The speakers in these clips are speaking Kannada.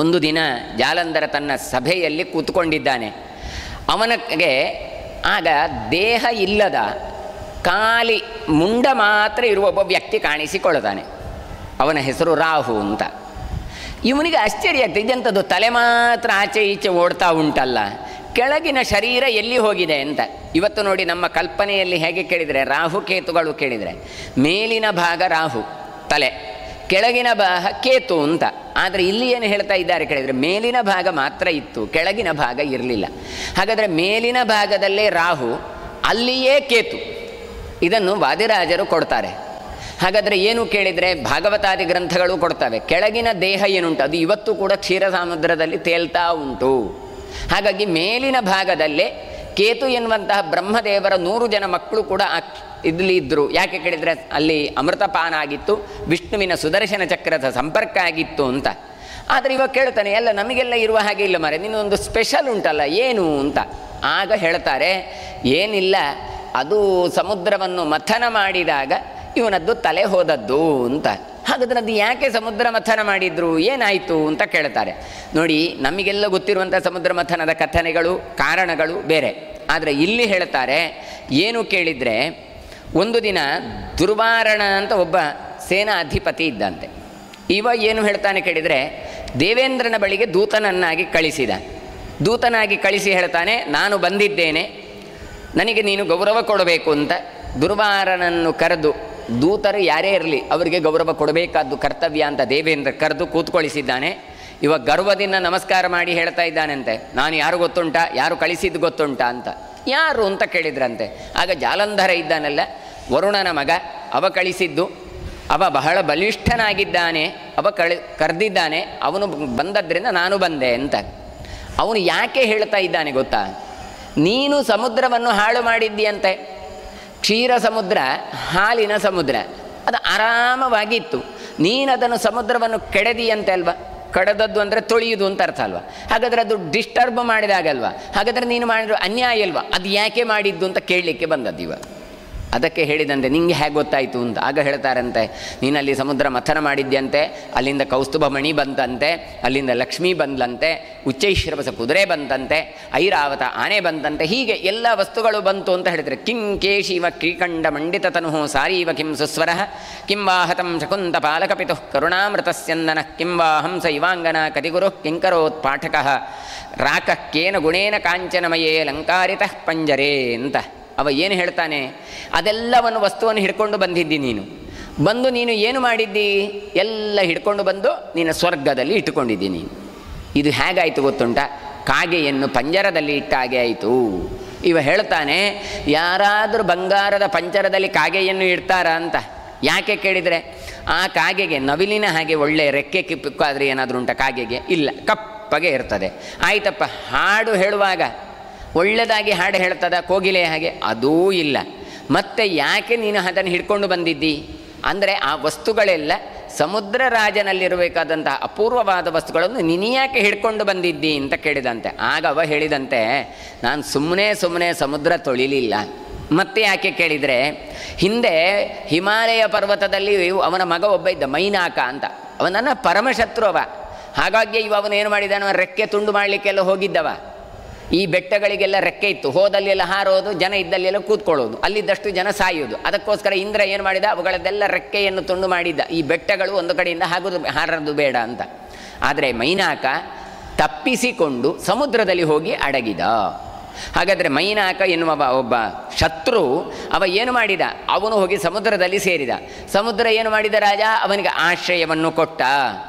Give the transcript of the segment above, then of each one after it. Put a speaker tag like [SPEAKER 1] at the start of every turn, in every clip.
[SPEAKER 1] ಒಂದು ದಿನ ಜಾಲಂಧರ ತನ್ನ ಸಭೆಯಲ್ಲಿ ಕೂತ್ಕೊಂಡಿದ್ದಾನೆ. ಅವನಿಗೆ ಆಗ ದೇಹ ಇಲ್ಲದ ಖಾಲಿ ಮುಂಡ ಮಾತ್ರ ಇರುವ ಒಬ್ಬ ವ್ಯಕ್ತಿ ಕಾಣಿಸಿಕೊಳ್ಳುತ್ತಾನೆ. ಅವನ ಹೆಸರು ರಾಹು ಅಂತ. ಇವನಿಗೆ ಆಶ್ಚರ್ಯ ಆಗ್ತದೆ, ಇದೆಂಥದ್ದು ತಲೆ ಮಾತ್ರ ಆಚೆ ಈಚೆ ಓಡ್ತಾ ಉಂಟಲ್ಲ, ಕೆಳಗಿನ ಶರೀರ ಎಲ್ಲಿ ಹೋಗಿದೆ ಅಂತ. ಇವತ್ತು ನೋಡಿ ನಮ್ಮ ಕಲ್ಪನೆಯಲ್ಲಿ ಹೇಗೆ ಕೇಳಿದರೆ, ರಾಹು ಕೇತುಗಳು ಕೇಳಿದರೆ ಮೇಲಿನ ಭಾಗ ರಾಹು ತಲೆ, ಕೆಳಗಿನ ಭಾಗ ಕೇತು ಅಂತ. ಆದರೆ ಇಲ್ಲಿ ಏನು ಹೇಳ್ತಾ ಇದ್ದಾರೆ ಕೇಳಿದರೆ, ಮೇಲಿನ ಭಾಗ ಮಾತ್ರ ಇತ್ತು, ಕೆಳಗಿನ ಭಾಗ ಇರಲಿಲ್ಲ. ಹಾಗಾದರೆ ಮೇಲಿನ ಭಾಗದಲ್ಲೇ ರಾಹು, ಅಲ್ಲಿಯೇ ಕೇತು. ಇದನ್ನು ವಾದಿರಾಜರು ಕೊಡ್ತಾರೆ. ಹಾಗಾದರೆ ಏನು ಕೇಳಿದರೆ, ಭಾಗವತಾದಿ ಗ್ರಂಥಗಳು ಕೊಡ್ತವೆ, ಕೆಳಗಿನ ದೇಹ ಏನುಂಟು ಅದು ಇವತ್ತು ಕೂಡ ಕ್ಷೀರ ಸಮುದ್ರದಲ್ಲಿ ತೇಲ್ತಾ ಉಂಟು. ಹಾಗಾಗಿ ಮೇಲಿನ ಭಾಗದಲ್ಲೇ ಕೇತು ಎನ್ನುವಂತಹ ಬ್ರಹ್ಮದೇವರ 100 ಜನ ಮಕ್ಕಳು ಕೂಡ ಇಲ್ಲಿ ಇದ್ದರು. ಯಾಕೆ ಕೇಳಿದರೆ, ಅಲ್ಲಿ ಅಮೃತಪಾನ ಆಗಿತ್ತು, ವಿಷ್ಣುವಿನ ಸುದರ್ಶನ ಚಕ್ರದ ಸಂಪರ್ಕ ಆಗಿತ್ತು ಅಂತ. ಆದರೆ ಇವಾಗ ಕೇಳ್ತಾನೆ, ಎಲ್ಲ ನಮಗೆಲ್ಲ ಇರುವ ಹಾಗೆ ಇಲ್ಲ ಮಾರೆ, ನಿನ್ನೊಂದು ಸ್ಪೆಷಲ್ ಉಂಟಲ್ಲ ಏನು ಅಂತ. ಆಗ ಹೇಳ್ತಾರೆ, ಏನಿಲ್ಲ, ಅದು ಸಮುದ್ರವನ್ನು ಮಥನ ಮಾಡಿದಾಗ ಇವನದ್ದು ತಲೆ ಹೋದದ್ದು ಅಂತ. ಹಾಗಾದ್ರೆ ಅದು ಯಾಕೆ ಸಮುದ್ರ ಮಥನ ಮಾಡಿದ್ರು, ಏನಾಯಿತು ಅಂತ ಕೇಳ್ತಾರೆ. ನೋಡಿ, ನಮಗೆಲ್ಲ ಗೊತ್ತಿರುವಂಥ ಸಮುದ್ರ ಮಥನದ ಕಥನೆಗಳು ಕಾರಣಗಳು ಬೇರೆ. ಆದರೆ ಇಲ್ಲಿ ಹೇಳ್ತಾರೆ ಏನು ಕೇಳಿದರೆ, ಒಂದು ದಿನ ದುರ್ವಾರಣ ಅಂತ ಒಬ್ಬ ಸೇನಾ ಅಧಿಪತಿ ಇದ್ದಂತೆ. ಇವ ಏನು ಹೇಳ್ತಾನೆ ಕೇಳಿದರೆ, ದೇವೇಂದ್ರನ ಬಳಿಗೆ ದೂತನನ್ನಾಗಿ ಕಳಿಸಿದ. ದೂತನಾಗಿ ಕಳಿಸಿ ಹೇಳ್ತಾನೆ, ನಾನು ಬಂದಿದ್ದೇನೆ, ನನಗೆ ನೀನು ಗೌರವ ಕೊಡಬೇಕು ಅಂತ. ದುರ್ವಾರನನ್ನು ಕರೆದು, ದೂತರು ಯಾರೇ ಇರಲಿ ಅವರಿಗೆ ಗೌರವ ಕೊಡಬೇಕಾದ್ದು ಕರ್ತವ್ಯ ಅಂತ ದೇವೇಂದ್ರ ಕರೆದು ಕೂತ್ಕೊಳಿಸಿದ್ದಾನೆ. ಇವಾಗ ಗರ್ವದಿಂದ ನಮಸ್ಕಾರ ಮಾಡಿ ಹೇಳ್ತಾ ಇದ್ದಾನಂತೆ, ನಾನು ಯಾರು ಗೊತ್ತುಂಟಾ, ಯಾರು ಕಳಿಸಿದ್ದು ಗೊತ್ತುಂಟಾ ಅಂತ. ಯಾರು ಅಂತ ಕೇಳಿದ್ರಂತೆ. ಆಗ ಜಾಲಂಧರ ಇದ್ದಾನಲ್ಲ, ವರುಣನ ಮಗ, ಅವ ಕಳಿಸಿದ್ದು, ಅವ ಬಹಳ ಬಲಿಷ್ಠನಾಗಿದ್ದಾನೆ, ಅವ ಕರೆದಿದ್ದಾನೆ, ಅವನು ಬಂದದ್ರಿಂದ ನಾನು ಬಂದೆ ಅಂತ. ಅವನು ಯಾಕೆ ಹೇಳ್ತಾ ಇದ್ದಾನೆ ಗೊತ್ತಾ, ನೀನು ಸಮುದ್ರವನ್ನು ಹಾಳು ಮಾಡಿದ್ದೀಯಂತೆ. ಕ್ಷೀರ ಸಮುದ್ರ ಹಾಲಿನ ಸಮುದ್ರ, ಅದು ಆರಾಮವಾಗಿತ್ತು, ನೀನದನ್ನು ಸಮುದ್ರವನ್ನು ಕೆಡದಿಯಂತೆ ಅಲ್ವಾ. ಕಡದದ್ದು ಅಂದರೆ ತೊಳೆಯುವುದು ಅಂತ ಅರ್ಥ ಅಲ್ವಾ. ಹಾಗಾದರೆ ಅದು ಡಿಸ್ಟರ್ಬ್ ಮಾಡಿದಾಗಲ್ವಾ. ಹಾಗಾದರೆ ನೀನು ಮಾಡಿರೋ ಅನ್ಯಾಯ ಅಲ್ವಾ, ಅದು ಯಾಕೆ ಮಾಡಿದ್ದು ಅಂತ ಕೇಳಲಿಕ್ಕೆ ಬಂದದ್ದು ಇವ. ಅದಕ್ಕೆ ಹೇಳಿದಂತೆ, ನಿಂಗೆ ಹೇಗೆ ಗೊತ್ತಾಯಿತು ಅಂತ. ಆಗ ಹೇಳ್ತಾರಂತೆ, ನೀನಲ್ಲಿ ಸಮುದ್ರ ಮಥನ ಮಾಡಿದ್ಯಂತೆ, ಅಲ್ಲಿಂದ ಕೌಸ್ತುಭ ಮಣಿ ಬಂತಂತೆ, ಅಲ್ಲಿಂದ ಲಕ್ಷ್ಮೀ ಬಂದ್ಲಂತೆ, ಉಚ್ಚೈಶ್ರವಸ ಕುದುರೆ ಬಂತಂತೆ, ಐರಾವತ ಆನೆ ಬಂತಂತೆ, ಹೀಗೆ ಎಲ್ಲ ವಸ್ತುಗಳು ಬಂತು ಅಂತ ಹೇಳಿದರೆ, ಕಿಂ ಕೇಶಿವ ಕ್ರೀಕಂಡ ಮಂಡಿತ ತನು ಸಾರೀವ ಕಿಂ ಸುಸ್ವರ ಕಿಂ ವಾಹತಂ ಶಕುಂತ ಪಾಲಕಪಿತು ಕರುಣಾಮೃತಸ್ಯಂದನ ಕಿಂ ವಾ ಹಂಸ ಇವಾಂಗನ ಕತಿಗುರು ಕಿಂಕರೋತ್ ಪಾಠಕ ರಾಕ ಕೇನ ಗುಣೇನ ಕಾಂಚನಮಯೇ ಲಂಕಾರಿತಃ ಪಂಜರೇ ಅಂತ. ಅವ ಏನು ಹೇಳ್ತಾನೆ, ಅದೆಲ್ಲವನ್ನು ವಸ್ತುವನ್ನು ಹಿಡ್ಕೊಂಡು ಬಂದಿದ್ದಿ ನೀನು. ಬಂದು ನೀನು ಏನು ಮಾಡಿದ್ದಿ, ಎಲ್ಲ ಹಿಡ್ಕೊಂಡು ಬಂದು ನೀನು ಸ್ವರ್ಗದಲ್ಲಿ ಇಟ್ಟುಕೊಂಡಿದ್ದಿ ನೀನು. ಇದು ಹೇಗಾಯಿತು ಗೊತ್ತುಂಟ, ಕಾಗೆಯನ್ನು ಪಂಜರದಲ್ಲಿ ಇಟ್ಟ ಹಾಗೆ ಆಯಿತು. ಇವ ಹೇಳ್ತಾನೆ, ಯಾರಾದರೂ ಬಂಗಾರದ ಪಂಜರದಲ್ಲಿ ಕಾಗೆಯನ್ನು ಇಡ್ತಾರಾ ಅಂತ. ಯಾಕೆ ಕೇಳಿದರೆ, ಆ ಕಾಗೆಗೆ ನವಿಲಿನ ಹಾಗೆ ಒಳ್ಳೆ ರೆಕ್ಕೆ ಕಿಪ್ಪಾದರೆ ಏನಾದರೂ ಉಂಟ ಕಾಗೆಗೆ? ಇಲ್ಲ, ಕಪ್ಪಗೆ ಇರ್ತದೆ. ಆಯ್ತಪ್ಪ, ಹಾಡು ಹೇಳುವಾಗ ಒಳ್ಳೆಯದಾಗಿ ಹಾಡು ಹೇಳ್ತದ ಕೋಗಿಲೆ ಹಾಗೆ? ಅದೂ ಇಲ್ಲ. ಮತ್ತೆ ಯಾಕೆ ನೀನು ಅದನ್ನು ಹಿಡ್ಕೊಂಡು ಬಂದಿದ್ದಿ ಅಂದರೆ, ಆ ವಸ್ತುಗಳೆಲ್ಲ ಸಮುದ್ರ ರಾಜನಲ್ಲಿರಬೇಕಾದಂಥ ಅಪೂರ್ವವಾದ ವಸ್ತುಗಳನ್ನು ನೀನು ಯಾಕೆ ಹಿಡ್ಕೊಂಡು ಬಂದಿದ್ದಿ ಅಂತ ಕೇಳಿದಂತೆ. ಆಗ ಅವ ಹೇಳಿದಂತೆ, ನಾನು ಸುಮ್ಮನೆ ಸಮುದ್ರ ತೊಳಿಲಿಲ್ಲ. ಮತ್ತೆ ಯಾಕೆ ಕೇಳಿದರೆ, ಹಿಂದೆ ಹಿಮಾಲಯ ಪರ್ವತದಲ್ಲಿ ಅವನ ಮಗ ಒಬ್ಬ ಇದ್ದ, ಮೈನಾಕ ಅಂತ. ಅವನನ್ನು ಪರಮಶತ್ರು ಅವ. ಹಾಗಾಗಿ ಅವನೇನು ಮಾಡಿದಾನ, ರೆಕ್ಕೆ ತುಂಡು ಮಾಡಲಿಕ್ಕೆಲ್ಲ ಹೋಗಿದ್ದವ. ಈ ಬೆಟ್ಟಗಳಿಗೆಲ್ಲ ರೆಕ್ಕೆ ಇತ್ತು, ಹೋದಲ್ಲೆಲ್ಲ ಹಾರೋದು, ಜನ ಇದ್ದಲ್ಲೆಲ್ಲ ಕೂತ್ಕೊಳ್ಳೋದು, ಅಲ್ಲಿದ್ದಷ್ಟು ಜನ ಸಾಯೋದು. ಅದಕ್ಕೋಸ್ಕರ ಇಂದ್ರ ಏನು ಮಾಡಿದ, ಅವುಗಳದ್ದೆಲ್ಲ ರೆಕ್ಕೆಯನ್ನು ತುಂಡು ಮಾಡಿದ್ದ, ಈ ಬೆಟ್ಟಗಳು ಒಂದು ಕಡೆಯಿಂದ ಹಾರೋದು ಬೇಡ ಅಂತ. ಆದರೆ ಮೈನಾಕ ತಪ್ಪಿಸಿಕೊಂಡು ಸಮುದ್ರದಲ್ಲಿ ಹೋಗಿ ಅಡಗಿದ. ಹಾಗಾದರೆ ಮೈನಾಕ ಎನ್ನುವ ಒಬ್ಬ ಶತ್ರು ಅವ ಏನು ಮಾಡಿದ, ಅವನು ಹೋಗಿ ಸಮುದ್ರದಲ್ಲಿ ಸೇರಿದ. ಸಮುದ್ರ ಏನು ಮಾಡಿದ, ರಾಜ ಅವನಿಗೆ ಆಶ್ರಯವನ್ನು ಕೊಟ್ಟ.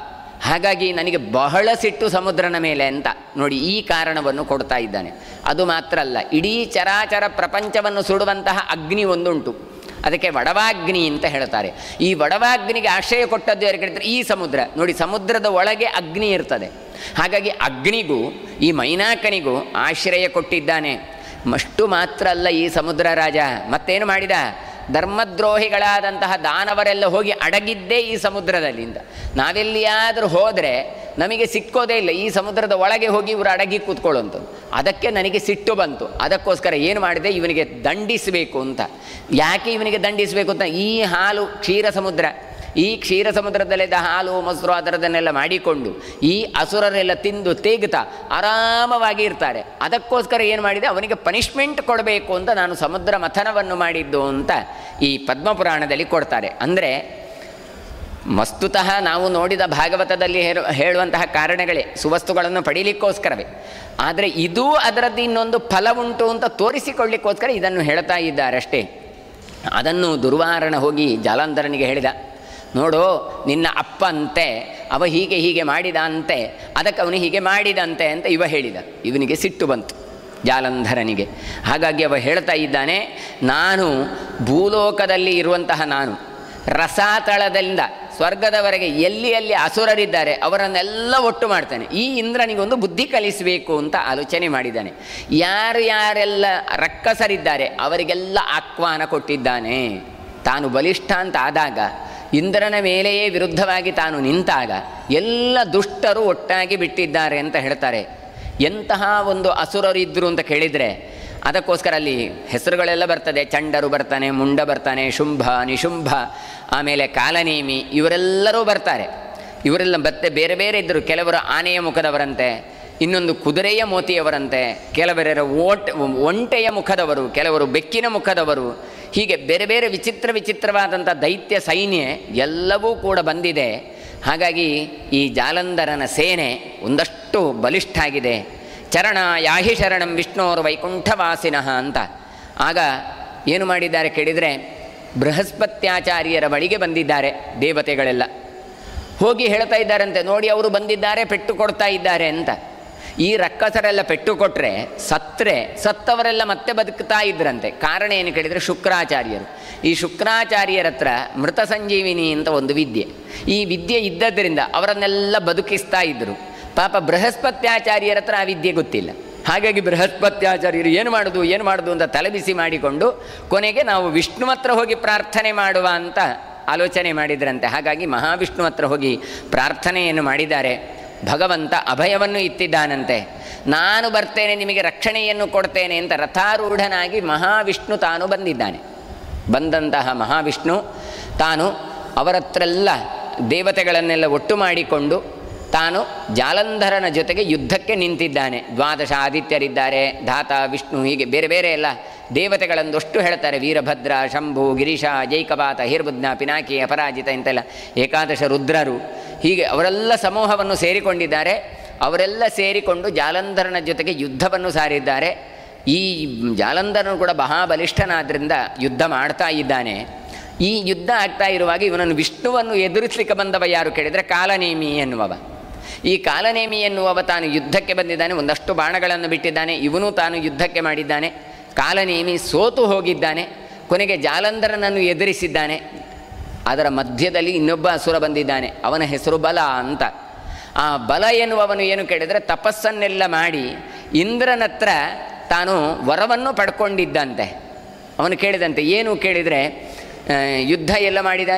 [SPEAKER 1] ಹಾಗಾಗಿ ನನಗೆ ಬಹಳ ಸಿಟ್ಟು ಸಮುದ್ರನ ಮೇಲೆ ಅಂತ. ನೋಡಿ, ಈ ಕಾರಣವನ್ನು ಕೊಡ್ತಾ ಇದ್ದಾನೆ. ಅದು ಮಾತ್ರ ಅಲ್ಲ, ಇಡೀ ಚರಾಚರ ಪ್ರಪಂಚವನ್ನು ಸುಡುವಂತಹ ಅಗ್ನಿ ಒಂದುಂಟು, ಅದಕ್ಕೆ ವಡವಾಗ್ನಿ ಅಂತ ಹೇಳ್ತಾರೆ. ಈ ವಡವಾಗ್ನಿಗೆ ಆಶ್ರಯ ಕೊಟ್ಟದ್ದು ಯಾರು ಕೇಳಿದ್ರೆ, ಈ ಸಮುದ್ರ. ನೋಡಿ, ಸಮುದ್ರದ ಒಳಗೆ ಅಗ್ನಿ ಇರ್ತದೆ. ಹಾಗಾಗಿ ಅಗ್ನಿಗೂ ಈ ಮೈನಾಕನಿಗೂ ಆಶ್ರಯ ಕೊಟ್ಟಿದ್ದಾನೆ. ಅಷ್ಟು ಮಾತ್ರ ಅಲ್ಲ, ಈ ಸಮುದ್ರ ರಾಜ ಮತ್ತೇನು ಮಾಡಿದ, ಧರ್ಮದ್ರೋಹಿಗಳಾದಂತಹ ದಾನವರೆಲ್ಲ ಹೋಗಿ ಅಡಗಿದ್ದೇ ಈ ಸಮುದ್ರದಲ್ಲಿಂದ. ನಾವೆಲ್ಲಿಯಾದರೂ ಹೋದರೆ ನಮಗೆ ಸಿಕ್ಕೋದೇ ಇಲ್ಲ, ಈ ಸಮುದ್ರದ ಒಳಗೆ ಹೋಗಿ ಇವರು ಅಡಗಿ ಕೂತ್ಕೊಳ್ಳುವಂಥದ್ದು. ಅದಕ್ಕೆ ನನಗೆ ಸಿಟ್ಟು ಬಂತು. ಅದಕ್ಕೋಸ್ಕರ ಏನು ಮಾಡಿದೆ, ಇವನಿಗೆ ದಂಡಿಸಬೇಕು ಅಂತ. ಯಾಕೆ ಇವನಿಗೆ ದಂಡಿಸಬೇಕು ಅಂತ, ಈ ಹಾಲು ಕ್ಷೀರ ಸಮುದ್ರ ಈ ಕ್ಷೀರ ಸಮುದ್ರದಲ್ಲಿದ್ದ ಹಾಲು ಮೊಸರು ಅದರದನ್ನೆಲ್ಲ ಮಾಡಿಕೊಂಡು ಈ ಅಸುರರೆಲ್ಲ ತಿಂದು ತೇಗ್ತಾ ಆರಾಮವಾಗಿ ಇರ್ತಾರೆ. ಅದಕ್ಕೋಸ್ಕರ ಏನು ಮಾಡಿದೆ, ಅವನಿಗೆ ಪನಿಷ್ಮೆಂಟ್ ಕೊಡಬೇಕು ಅಂತ ನಾನು ಸಮುದ್ರ ಮಥನವನ್ನು ಮಾಡಿದ್ದು ಅಂತ ಈ ಪದ್ಮಪುರಾಣದಲ್ಲಿ ಕೊಡ್ತಾರೆ. ಅಂದರೆ ವಸ್ತುತಃ ನಾವು ನೋಡಿದ ಭಾಗವತದಲ್ಲಿ ಹೇಳುವಂತಹ ಕಾರಣಗಳೇ ಸುವಸ್ತುಗಳನ್ನು ಪಡೀಲಿಕ್ಕೋಸ್ಕರವೇ. ಆದರೆ ಇದೂ ಅದರದ್ದು ಇನ್ನೊಂದು ಫಲ ಉಂಟು ಅಂತ ತೋರಿಸಿಕೊಳ್ಳಿಕ್ಕೋಸ್ಕರ ಇದನ್ನು ಹೇಳ್ತಾ ಇದ್ದಾರೆ ಅಷ್ಟೇ. ಅದನ್ನು ದುರ್ವಾರಣ ಹೋಗಿ ಜಾಲಂಧರನಿಗೆ ಹೇಳಿದ, ನೋಡು ನಿನ್ನ ಅಪ್ಪ ಅಂತೆ ಅವ ಹೀಗೆ ಹೀಗೆ ಮಾಡಿದ ಅಂತೆ, ಅದಕ್ಕೆ ಅವನು ಹೀಗೆ ಮಾಡಿದಂತೆ ಅಂತ ಇವ ಹೇಳಿದ. ಇವನಿಗೆ ಸಿಟ್ಟು ಬಂತು ಜಾಲಂಧರನಿಗೆ. ಹಾಗಾಗಿ ಅವ ಹೇಳ್ತಾ ಇದ್ದಾನೆ, ನಾನು ಭೂಲೋಕದಲ್ಲಿ ಇರುವಂತಹ ನಾನು ರಸಾತಳದಿಂದ ಸ್ವರ್ಗದವರೆಗೆ ಎಲ್ಲಿ ಎಲ್ಲಿ ಅಸುರರಿದ್ದಾರೆ ಅವರನ್ನೆಲ್ಲ ಒಟ್ಟು ಮಾಡ್ತಾನೆ. ಈ ಇಂದ್ರನಿಗೊಂದು ಬುದ್ಧಿ ಕಲಿಸಬೇಕು ಅಂತ ಆಲೋಚನೆ ಮಾಡಿದ್ದಾನೆ. ಯಾರು ಯಾರೆಲ್ಲ ರಕ್ಕಸರಿದ್ದಾರೆ ಅವರಿಗೆಲ್ಲ ಆಹ್ವಾನ ಕೊಟ್ಟಿದ್ದಾನೆ. ತಾನು ಬಲಿಷ್ಠ ಅಂತ ಆದಾಗ, ಇಂದ್ರನ ಮೇಲೆಯೇ ವಿರುದ್ಧವಾಗಿ ತಾನು ನಿಂತಾಗ ಎಲ್ಲ ದುಷ್ಟರು ಒಟ್ಟಾಗಿ ಬಿಟ್ಟಿದ್ದಾರೆ ಅಂತ ಹೇಳ್ತಾರೆ. ಎಂತಹ ಒಂದು ಅಸುರರಿದ್ದರು ಅಂತ ಕೇಳಿದರೆ ಅದಕ್ಕೋಸ್ಕರ ಅಲ್ಲಿ ಹೆಸರುಗಳೆಲ್ಲ ಬರ್ತದೆ. ಚಂಡರು ಬರ್ತಾನೆ, ಮುಂಡ ಬರ್ತಾನೆ, ಶುಂಭ, ನಿಶುಂಭ, ಆಮೇಲೆ ಕಾಲನೇಮಿ, ಇವರೆಲ್ಲರೂ ಬರ್ತಾರೆ. ಇವರೆಲ್ಲ ಮತ್ತೆ ಬೇರೆ ಬೇರೆ ಇದ್ದರು. ಕೆಲವರು ಆನೆಯ ಮುಖದವರಂತೆ, ಇನ್ನೊಂದು ಕುದುರೆಯ ಮೋತಿಯವರಂತೆ, ಕೆಲವರ ಒಂಟೆಯ ಮುಖದವರು, ಕೆಲವರು ಬೆಕ್ಕಿನ ಮುಖದವರು, ಹೀಗೆ ಬೇರೆ ಬೇರೆ ವಿಚಿತ್ರವಾದಂಥ ದೈತ್ಯ ಸೈನ್ಯ ಎಲ್ಲವೂ ಕೂಡ ಬಂದಿದೆ. ಹಾಗಾಗಿ ಈ ಜಾಲಂಧರನ ಸೇನೆ ಒಂದಷ್ಟು ಬಲಿಷ್ಠ ಆಗಿದೆ. ಚರಣ ಯಾಹಿ ಶರಣಂ ವಿಷ್ಣೋರ್ ವೈಕುಂಠವಾಸಿನಃ ಅಂತ. ಆಗ ಏನು ಮಾಡಿದ್ದಾರೆ ಕೇಳಿದರೆ, ಬೃಹಸ್ಪತ್ಯಾಚಾರ್ಯರ ಬಳಿಗೆ ಬಂದಿದ್ದಾರೆ ದೇವತೆಗಳೆಲ್ಲ. ಹೋಗಿ ಹೇಳ್ತಾ ಇದ್ದಾರಂತೆ, ನೋಡಿ ಅವರು ಬಂದಿದ್ದಾರೆ, ಪೆಟ್ಟು ಕೊಡ್ತಾ ಇದ್ದಾರೆ ಅಂತ. ಈ ರಕ್ಕಸರೆಲ್ಲ ಪೆಟ್ಟು ಕೊಟ್ಟರೆ ಸತ್ತವರೆಲ್ಲ ಮತ್ತೆ ಬದುಕ್ತಾ ಇದ್ರಂತೆ. ಕಾರಣ ಏನು ಕೇಳಿದರೆ, ಶುಕ್ರಾಚಾರ್ಯರು. ಈ ಶುಕ್ರಾಚಾರ್ಯರ ಹತ್ರ ಮೃತ ಸಂಜೀವಿನಿ ಅಂತ ಒಂದು ವಿದ್ಯೆ, ಈ ವಿದ್ಯೆ ಇದ್ದದ್ದರಿಂದ ಅವರನ್ನೆಲ್ಲ ಬದುಕಿಸ್ತಾ ಇದ್ದರು. ಪಾಪ ಬೃಹಸ್ಪತ್ಯಾಚಾರ್ಯರ ಹತ್ರ ಆ ವಿದ್ಯೆ ಗೊತ್ತಿಲ್ಲ. ಹಾಗಾಗಿ ಬೃಹಸ್ಪತ್ಯಾಚಾರ್ಯರು ಏನು ಮಾಡೋದು ಅಂತ ತಲೆಬಿಸಿ ಮಾಡಿಕೊಂಡು ಕೊನೆಗೆ ನಾವು ವಿಷ್ಣು ಹತ್ರ ಹೋಗಿ ಪ್ರಾರ್ಥನೆ ಮಾಡುವ ಅಂತ ಆಲೋಚನೆ ಮಾಡಿದ್ರಂತೆ. ಹಾಗಾಗಿ ಮಹಾವಿಷ್ಣು ಹತ್ರ ಹೋಗಿ ಪ್ರಾರ್ಥನೆಯನ್ನು ಮಾಡಿದ್ದಾರೆ. ಭಗವಂತ ಅಭಯವನ್ನು ಇತ್ತಿದ್ದಾನಂತೆ. ನಾನು ಬರ್ತೇನೆ, ನಿಮಗೆ ರಕ್ಷಣೆಯನ್ನು ಕೊಡ್ತೇನೆ ಅಂತ ರಥಾರೂಢನಾಗಿ ಮಹಾವಿಷ್ಣು ತಾನು ಬಂದಿದ್ದಾನೆ. ಬಂದಂತಹ ಮಹಾವಿಷ್ಣು ತಾನು ಅವರತ್ರೆಲ್ಲ ದೇವತೆಗಳನ್ನೆಲ್ಲ ಒಟ್ಟು ಮಾಡಿಕೊಂಡು ತಾನು ಜಾಲಂಧರನ ಜೊತೆಗೆ ಯುದ್ಧಕ್ಕೆ ನಿಂತಿದ್ದಾನೆ. 12 ಆದಿತ್ಯರಿದ್ದಾರೆ, ಧಾತ, ವಿಷ್ಣು, ಹೀಗೆ ಬೇರೆ ಬೇರೆ ಎಲ್ಲ ದೇವತೆಗಳಂದಷ್ಟು ಹೇಳ್ತಾರೆ. ವೀರಭದ್ರ, ಶಂಭು, ಗಿರೀಶ, ಜೈಕಪಾತ, ಹಿರ್ಬುದ್ನ, ಪಿನಾಕಿ, ಅಪರಾಜಿತ ಇಂತೆಲ್ಲ 11 ರುದ್ರರು, ಹೀಗೆ ಅವರೆಲ್ಲ ಸಮೂಹವನ್ನು ಸೇರಿಕೊಂಡಿದ್ದಾರೆ. ಅವರೆಲ್ಲ ಸೇರಿಕೊಂಡು ಜಾಲಂಧರನ ಜೊತೆಗೆ ಯುದ್ಧವನ್ನು ಸಾರಿದ್ದಾರೆ. ಈ ಜಾಲಂಧರನು ಕೂಡ ಮಹಾಬಲಿಷ್ಠನಾದ್ದರಿಂದ ಯುದ್ಧ ಮಾಡ್ತಾ ಇದ್ದಾನೆ. ಈ ಯುದ್ಧ ಆಗ್ತಾ ಇರುವಾಗ ಇವನನ್ನು ವಿಷ್ಣುವನ್ನು ಎದುರಿಸಲಿಕ್ಕೆ ಬಂದವ ಯಾರು ಕೇಳಿದರೆ ಕಾಲನೇಮಿ ಎನ್ನುವವ. ಈ ಕಾಲನೇಮಿ ಎನ್ನುವವ ತಾನು ಯುದ್ಧಕ್ಕೆ ಬಂದಿದ್ದಾನೆ. ಒಂದಷ್ಟು ಬಾಣಗಳನ್ನು ಬಿಟ್ಟಿದ್ದಾನೆ. ಇವನು ತಾನು ಯುದ್ಧಕ್ಕೆ ಮಾಡಿದ್ದಾನೆ. ಕಾಲನೇಮಿ ಸೋತು ಹೋಗಿದ್ದಾನೆ. ಕೊನೆಗೆ ಜಾಲಂಧರನನ್ನು ಎದುರಿಸಿದ್ದಾನೆ. ಅದರ ಮಧ್ಯದಲ್ಲಿ ಇನ್ನೊಬ್ಬ ಅಸುರ ಬಂದಿದ್ದಾನೆ. ಅವನ ಹೆಸರು ಬಲ ಅಂತ. ಆ ಬಲ ಎನ್ನುವವನು ಏನು ಕೇಳಿದರೆ, ತಪಸ್ಸನ್ನೆಲ್ಲ ಮಾಡಿ ಇಂದ್ರನತ್ರ ತಾನು ವರವನ್ನು ಪಡ್ಕೊಂಡಿದ್ದಂತೆ. ಅವನು ಕೇಳಿದಂತೆ, ಏನು ಕೇಳಿದರೆ, ಯುದ್ಧ ಎಲ್ಲ ಮಾಡಿದ,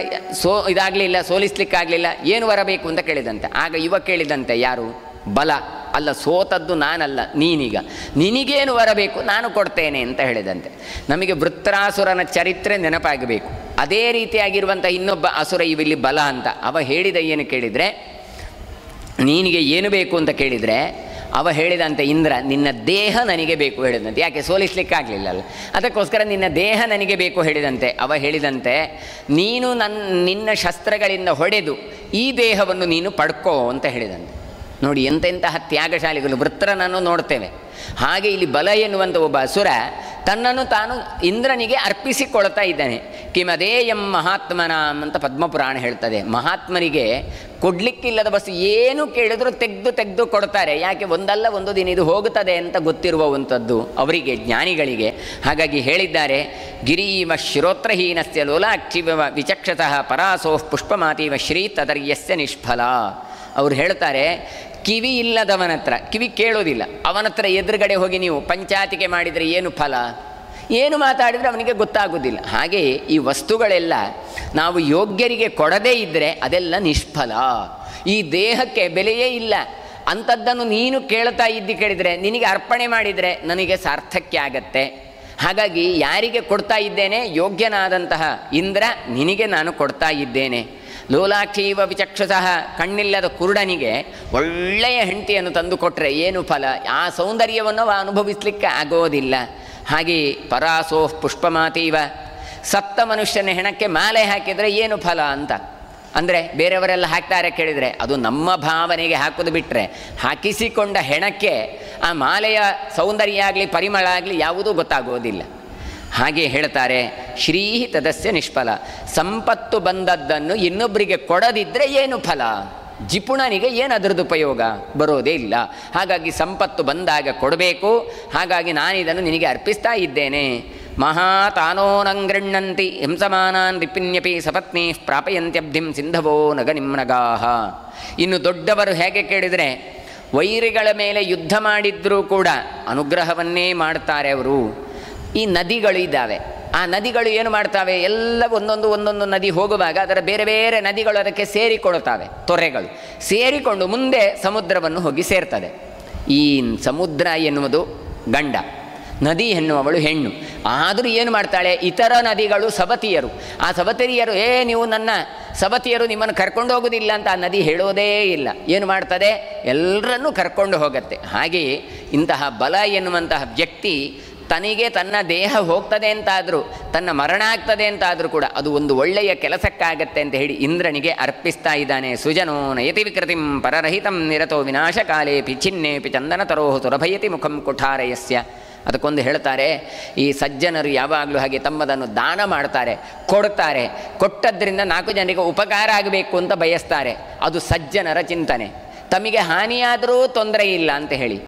[SPEAKER 1] ಇದಾಗಲಿಲ್ಲ, ಸೋಲಿಸ್ಲಿಕ್ಕಾಗಲಿಲ್ಲ, ಏನು ವರ ಬೇಕು ಅಂತ ಕೇಳಿದಂತೆ. ಆಗ ಇವ ಕೇಳಿದಂತೆ, ಯಾರು? ಬಲ. ಅಲ್ಲ, ಸೋತದ್ದು ನಾನಲ್ಲ, ನೀನೀಗ ನಿನಗೇನು ವರ ಬೇಕು ನಾನು ಕೊಡ್ತೇನೆ ಅಂತ ಹೇಳಿದಂತೆ. ನಮಗೆ ವೃತ್ರಾಸುರನ ಚರಿತ್ರೆ ನೆನಪಾಗಬೇಕು. ಅದೇ ರೀತಿಯಾಗಿರುವಂಥ ಇನ್ನೊಬ್ಬ ಅಸುರ ಇಲ್ಲಿ ಬಲ ಅಂತ. ಅವ ಹೇಳಿದ ಏನು ಕೇಳಿದರೆ, ನೀನಿಗೆ ಏನು ಬೇಕು ಅಂತ ಕೇಳಿದರೆ ಅವ ಹೇಳಿದಂತೆ, ಇಂದ್ರ ನಿನ್ನ ದೇಹ ನನಗೆ ಬೇಕು ಹೇಳಿದಂತೆ. ಯಾಕೆ? ಸೋಲಿಸ್ಲಿಕ್ಕಾಗಲಿಲ್ಲಲ್ಲ, ಅದಕ್ಕೋಸ್ಕರ ನಿನ್ನ ದೇಹ ನನಗೆ ಬೇಕು ಹೇಳಿದಂತೆ. ಅವ ಹೇಳಿದಂತೆ, ನೀನು ನಿನ್ನ ಶಸ್ತ್ರಗಳಿಂದ ಹೊಡೆದು ಈ ದೇಹವನ್ನು ನೀನು ಪಡ್ಕೋ ಅಂತ ಹೇಳಿದಂತೆ. ನೋಡಿ ಎಂತೆಂತಹ ತ್ಯಾಗಶಾಲಿಗಳು. ವೃತ್ರನನ್ನು ನೋಡ್ತೇವೆ. ಹಾಗೆ ಇಲ್ಲಿ ಬಲ ಎನ್ನುವಂಥ ಒಬ್ಬ ಅಸುರ ತನ್ನನ್ನು ತಾನು ಇಂದ್ರನಿಗೆ ಅರ್ಪಿಸಿಕೊಳ್ತಾ ಇದ್ದಾನೆ. ಕಿಮದೇಯಂ ಮಹಾತ್ಮನಾಂ ಅಂತ ಪದ್ಮಪುರಾಣ ಹೇಳ್ತದೆ. ಮಹಾತ್ಮನಿಗೆ ಕೊಡ್ಲಿಕ್ಕಿಲ್ಲದ ಬಸ್ ಏನು ಕೇಳಿದ್ರು ತೆಗೆದು ಕೊಡ್ತಾರೆ. ಯಾಕೆ? ಒಂದಲ್ಲ ಒಂದು ದಿನ ಇದು ಹೋಗುತ್ತದೆ ಅಂತ ಗೊತ್ತಿರುವಂಥದ್ದು ಅವರಿಗೆ, ಜ್ಞಾನಿಗಳಿಗೆ. ಹಾಗಾಗಿ ಹೇಳಿದ್ದಾರೆ, ಗಿರೀವ ಶಿರೋತ್ರಹೀನಸ್ಯ ಲೋಲಾಕ್ಷಿವ ವಿಚಕ್ಷತಃ ಪರಾಸೋಃ ಪುಷ್ಪಮಾತೀವ ಶ್ರೀ ತದರ್ಯಸ್ಯ ನಿಷ್ಫಲ. ಅವ್ರು ಹೇಳ್ತಾರೆ, ಕಿವಿ ಇಲ್ಲದವನ ಹತ್ರ, ಕಿವಿ ಕೇಳೋದಿಲ್ಲ ಅವನ ಹತ್ರ ಎದುರುಗಡೆ ಹೋಗಿ ನೀವು ಪಂಚಾತಿಕೆ ಮಾಡಿದರೆ ಏನು ಫಲ? ಏನು ಮಾತಾಡಿದರೆ ಅವನಿಗೆ ಗೊತ್ತಾಗೋದಿಲ್ಲ. ಹಾಗೆಯೇ ಈ ವಸ್ತುಗಳೆಲ್ಲ ನಾವು ಯೋಗ್ಯರಿಗೆ ಕೊಡದೇ ಇದ್ದರೆ ಅದೆಲ್ಲ ನಿಷ್ಫಲ. ಈ ದೇಹಕ್ಕೆ ಬೆಲೆಯೇ ಇಲ್ಲ. ಅಂಥದ್ದನ್ನು ನೀನು ಕೇಳ್ತಾ ಕೇಳಿದರೆ, ನಿನಗೆ ಅರ್ಪಣೆ ಮಾಡಿದರೆ ನನಗೆ ಸಾರ್ಥಕ್ಯ ಆಗತ್ತೆ. ಹಾಗಾಗಿ ಯಾರಿಗೆ ಕೊಡ್ತಾ ಇದ್ದೇನೆ? ಯೋಗ್ಯನಾದಂತಹ ಇಂದ್ರ ನಿನಗೆ ನಾನು ಕೊಡ್ತಾ ಇದ್ದೇನೆ. ಲೋಲಾಕ್ಷೀವ ವಿಚಕ್ಷುಷಃ, ಕಣ್ಣಿಲ್ಲದ ಕುರುಡನಿಗೆ ಒಳ್ಳೆಯ ಹೆಂಡತಿಯನ್ನು ತಂದು ಕೊಟ್ಟರೆ ಏನು ಫಲ? ಆ ಸೌಂದರ್ಯವನ್ನು ಅನುಭವಿಸಲಿಕ್ಕೆ ಆಗೋದಿಲ್ಲ. ಹಾಗೆ ಪರಾಸೋಃ ಪುಷ್ಪಮಾತೀವ, ಸತ್ತ ಮನುಷ್ಯನ ಹೆಣಕ್ಕೆ ಮಾಲೆ ಹಾಕಿದರೆ ಏನು ಫಲ ಅಂತ. ಅಂದರೆ ಬೇರೆಯವರೆಲ್ಲ ಹಾಕ್ತಾರೆ ಕೇಳಿದರೆ, ಅದು ನಮ್ಮ ಭಾವನೆಗೆ ಹಾಕೋದು ಬಿಟ್ಟರೆ ಹಾಕಿಸಿಕೊಂಡ ಹೆಣಕ್ಕೆ ಆ ಮಾಲೆಯ ಸೌಂದರ್ಯ ಆಗಲಿ ಪರಿಮಳ ಆಗಲಿ ಯಾವುದೂ ಗೊತ್ತಾಗೋದಿಲ್ಲ. ಹಾಗೆ ಹೇಳ್ತಾರೆ, ಶ್ರೀಹಿ ತದಸ್ಯ ನಿಷ್ಫಲ, ಸಂಪತ್ತು ಬಂದದ್ದನ್ನು ಇನ್ನೊಬ್ಬರಿಗೆ ಕೊಡದಿದ್ದರೆ ಏನು ಫಲ? ಜಿಪುಣನಿಗೆ ಏನು ಅದರದ್ದು ಉಪಯೋಗ? ಬರೋದೇ ಇಲ್ಲ. ಹಾಗಾಗಿ ಸಂಪತ್ತು ಬಂದಾಗ ಕೊಡಬೇಕು. ಹಾಗಾಗಿ ನಾನಿದನ್ನು ನಿನಗೆ ಅರ್ಪಿಸ್ತಾ ಇದ್ದೇನೆ. ಮಹಾತಾನೋನಂಗೃಣ್ಣಂತಿ ಹಿಂಸಮಾನಾನ್ ರಿಪಿನ್ಯಪಿ ಸಪತ್ನಿ ಪ್ರಾಪಯಂತ್ಯಬ್ಧಿಂ ಸಿಂಧವೋ ನಗ ನಿಮ್ನಗಾಹ. ಇನ್ನು ದೊಡ್ಡವರು ಹೇಗೆ ಕೇಳಿದರೆ, ವೈರಿಗಳ ಮೇಲೆ ಯುದ್ಧ ಮಾಡಿದ್ರೂ ಕೂಡ ಅನುಗ್ರಹವನ್ನೇ ಮಾಡ್ತಾರೆ ಅವರು. ಈ ನದಿಗಳು ಇದ್ದಾವೆ, ಆ ನದಿಗಳು ಏನು ಮಾಡ್ತಾವೆ? ಎಲ್ಲ ಒಂದೊಂದು ನದಿ ಹೋಗುವಾಗ ಅದರ ಬೇರೆ ಬೇರೆ ನದಿಗಳು ಅದಕ್ಕೆ ಸೇರಿಕೊಳ್ತಾವೆ, ತೊರೆಗಳು ಸೇರಿಕೊಂಡು ಮುಂದೆ ಸಮುದ್ರವನ್ನು ಹೋಗಿ ಸೇರ್ತದೆ. ಈ ಸಮುದ್ರ ಎನ್ನುವುದು ಗಂಡ, ನದಿ ಎನ್ನುವವಳು ಹೆಣ್ಣು. ಆದರೂ ಏನು ಮಾಡ್ತಾಳೆ? ಇತರ ನದಿಗಳು ಸವತಿಯರು, ಆ ಸವತಿಯರು ನೀವು ನನ್ನ ಸವತಿಯರು ನಿಮ್ಮನ್ನು ಕರ್ಕೊಂಡು ಹೋಗೋದಿಲ್ಲ ಅಂತ ಆ ನದಿ ಹೇಳೋದೇ ಇಲ್ಲ. ಏನು ಮಾಡ್ತದೆ? ಎಲ್ಲರನ್ನೂ ಕರ್ಕೊಂಡು ಹೋಗುತ್ತೆ. ಹಾಗೆಯೇ ಇಂತಹ ಬಲ ಎನ್ನುವಂತಹ ವ್ಯಕ್ತಿ ತನಗೆ ತನ್ನ ದೇಹ ಹೋಗ್ತದೆ ಅಂತಾದರೂ, ತನ್ನ ಮರಣ ಆಗ್ತದೆ ಅಂತಾದರೂ ಕೂಡ ಅದು ಒಂದು ಒಳ್ಳೆಯ ಕೆಲಸಕ್ಕಾಗತ್ತೆ ಅಂತ ಹೇಳಿ ಇಂದ್ರನಿಗೆ ಅರ್ಪಿಸ್ತಾ ಇದ್ದಾನೆ. ಸುಜನೋ ನಯತಿ ವಿಕೃತಿಂ ಪರರಹಿತಂ ನಿರತೋ ವಿನಾಶಕಾಲೇಪಿ ಚಿನ್ನೇಪಿ ಚಂದನತರೋಹ ಸುರಭಯತಿ ಮುಖಂ ಕುಠಾರಯಸ್ಯ. ಅದಕ್ಕೊಂದು ಹೇಳ್ತಾರೆ, ಈ ಸಜ್ಜನರು ಯಾವಾಗಲೂ ಹಾಗೆ ತಮ್ಮದನ್ನು ದಾನ ಮಾಡ್ತಾರೆ, ಕೊಡ್ತಾರೆ. ಕೊಟ್ಟದ್ರಿಂದ 4 ಜನರಿಗೆ ಉಪಕಾರ ಆಗಬೇಕು ಅಂತ ಬಯಸ್ತಾರೆ. ಅದು ಸಜ್ಜನರ ಚಿಂತನೆ. ತಮಗೆ ಹಾನಿಯಾದರೂ ತೊಂದರೆ ಇಲ್ಲ ಅಂತ ಹೇಳಿ.